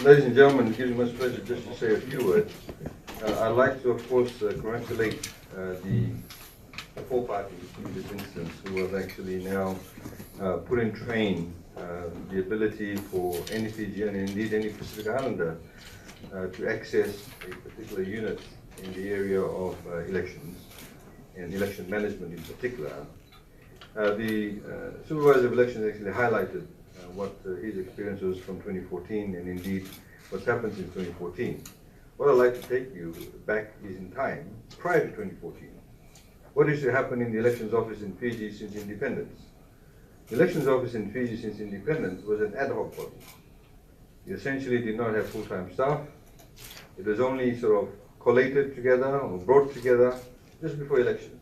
Ladies and gentlemen, it gives me much pleasure just to say a few words. I'd like to, of course, congratulate the four parties in this instance who have actually now put in train the ability for any Fijian and indeed any Pacific Islander to access a particular unit in the area of elections and election management in particular. The Supervisor of Elections actually highlighted what his experience was from 2014 and indeed what's happened since 2014. What I'd like to take you back is in time, prior to 2014. What used to happen in the elections office in Fiji since independence? The elections office in Fiji since independence was an ad hoc body. It essentially did not have full-time staff. It was only sort of collated together or brought together just before elections.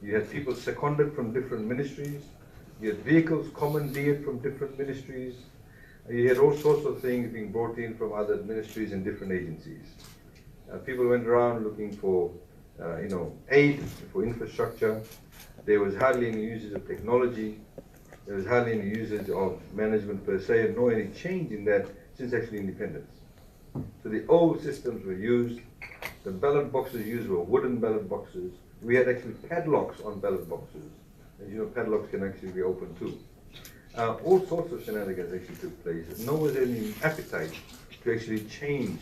You had people seconded from different ministries. You had vehicles commandeered from different ministries. You had all sorts of things being brought in from other ministries and different agencies. People went around looking for aid for infrastructure. There was hardly any usage of technology. There was hardly any usage of management per se, nor any change in that since actually independence. So the old systems were used. The ballot boxes used were wooden ballot boxes. We had actually padlocks on ballot boxes. As you know, padlocks can actually be opened too. All sorts of shenanigans actually took place. Nor was there any appetite to actually change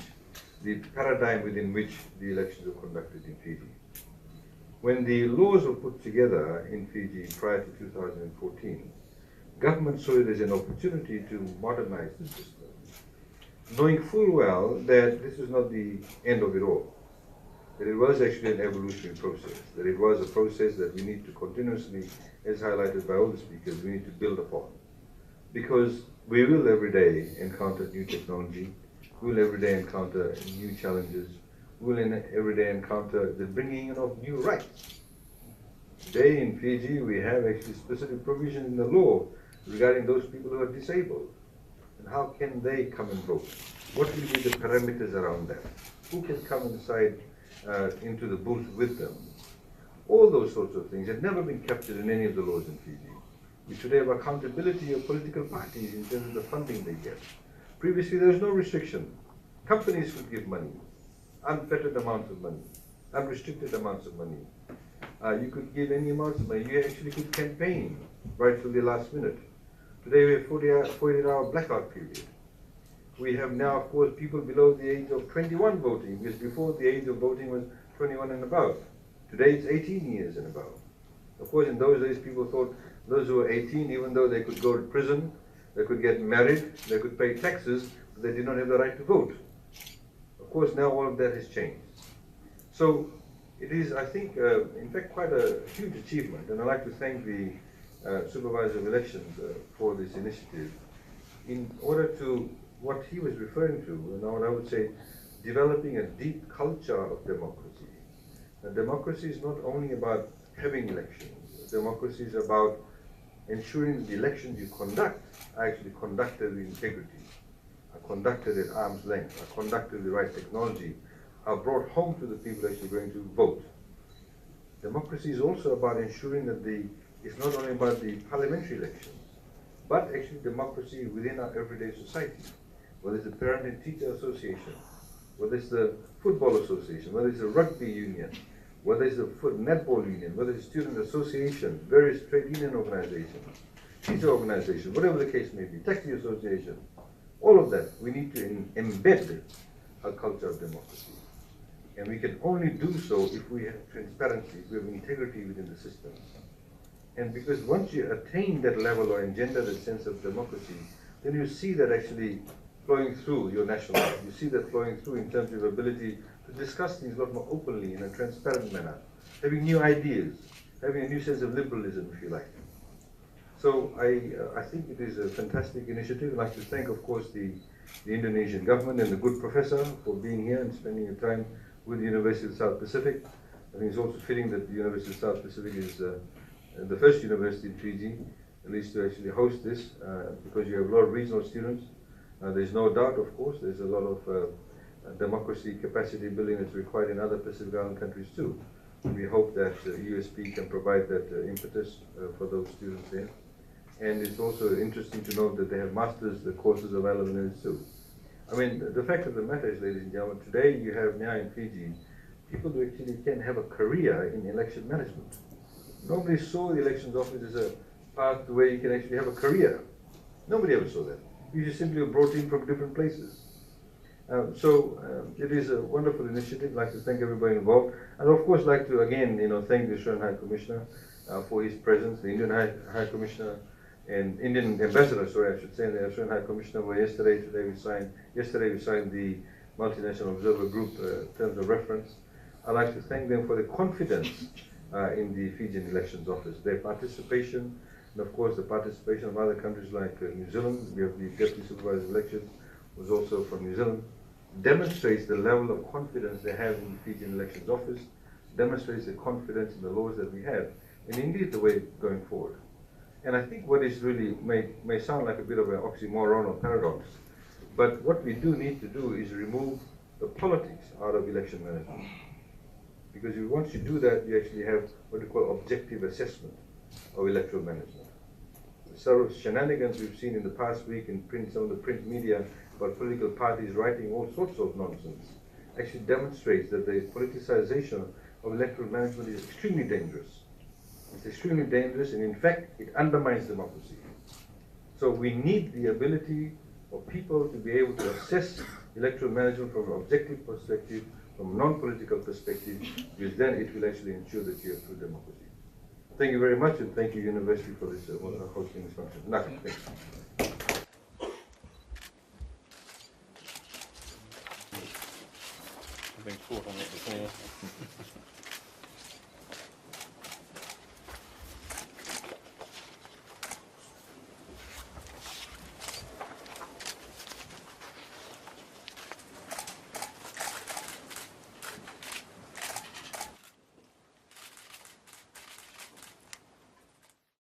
the paradigm within which the elections were conducted in Fiji. When the laws were put together in Fiji prior to 2014, government saw it as an opportunity to modernize the system, knowing full well that this was not the end of it all, that it was actually an evolutionary process, that it was a process that we need to continuously, as highlighted by all the speakers, we need to build upon. Because we will every day encounter new technology, we will every day encounter new challenges, we will every day encounter the bringing in of new rights. Today in Fiji, we have actually specific provision in the law regarding those people who are disabled. And how can they come and vote? What will be the parameters around that? Who can come inside into the booth with them? All those sorts of things have never been captured in any of the laws in Fiji. We today have accountability of political parties in terms of the funding they get. Previously, there was no restriction. Companies could give money, unfettered amounts of money, unrestricted amounts of money. You could give any amounts of money. You actually could campaign right till the last minute. Today we have 48-hour blackout period. We have now, of course, people below the age of 21 voting, because before the age of voting was 21 and above. Today it's 18 years and above. Of course, in those days people thought those who were 18, even though they could go to prison, they could get married, they could pay taxes, but they did not have the right to vote. Of course, now all of that has changed. So it is, I think, in fact, quite a huge achievement, and I'd like to thank the Supervisor of Elections for this initiative. In order to, what he was referring to, and what I would say, developing a deep culture of democracy. And democracy is not only about having elections. Democracy is about ensuring that the elections you conduct are actually conducted with integrity, are conducted at arm's length, are conducted with the right technology, are brought home to the people actually going to vote. Democracy is also about ensuring that it's not only about the parliamentary elections, but actually democracy within our everyday society, whether it's the Parent and Teacher Association, whether it's the Football Association, whether it's the Rugby Union, whether it's the Netball Union, whether it's Student Association, various trade union organizations, teacher organizations, whatever the case may be, Taxi Association, all of that, we need to embed a culture of democracy. And we can only do so if we have transparency, if we have integrity within the system. And because once you attain that level or engender that sense of democracy, then you see that actually flowing through your national life. You see that flowing through in terms of your ability to discuss things a lot more openly in a transparent manner, having new ideas, having a new sense of liberalism, if you like. So I think it is a fantastic initiative. I'd like to thank, of course, the Indonesian government and the good professor for being here and spending your time with the University of South Pacific. I think it's also fitting that the University of South Pacific is the first university in Fiji at least to actually host this, because you have a lot of regional students. There's no doubt, of course, there's a lot of democracy capacity building that's required in other Pacific Island countries too. We hope that USP can provide that impetus for those students there. And it's also interesting to note that they have master's courses available in it too. I mean, the fact of the matter is, ladies and gentlemen, today you have now in Fiji people who actually can have a career in election management. Nobody saw the elections office as a path where you can actually have a career. Nobody ever saw that. You just simply were brought in from different places. It is a wonderful initiative. I'd like to thank everybody involved. And of course, like to again, thank the Australian High Commissioner for his presence, the Indian High Commissioner and Indian Ambassador, sorry, I should say, and the Australian High Commissioner were yesterday we signed the Multinational Observer Group terms of reference. I'd like to thank them for the confidence in the Fijian Elections Office, their participation, and of course the participation of other countries like New Zealand. We have the Deputy Supervisor of Elections, who's also from New Zealand, demonstrates the level of confidence they have in the Fijian Elections Office, demonstrates the confidence in the laws that we have, and indeed the way going forward. And I think what is really, may sound like a bit of an oxymoron or paradox, but what we do need to do is remove the politics out of election management. Because once you do that, you actually have what we call objective assessment of electoral management. The sort of shenanigans we've seen in the past week in some of the print media about political parties writing all sorts of nonsense actually demonstrates that the politicization of electoral management is extremely dangerous. It's extremely dangerous, and in fact, it undermines democracy. So we need the ability of people to be able to assess electoral management from an objective perspective, from a non-political perspective, because then it will actually ensure that you have true democracy. Thank you very much, and thank you, University, for this hosting this function. Nothing. Thanks. Being caught on the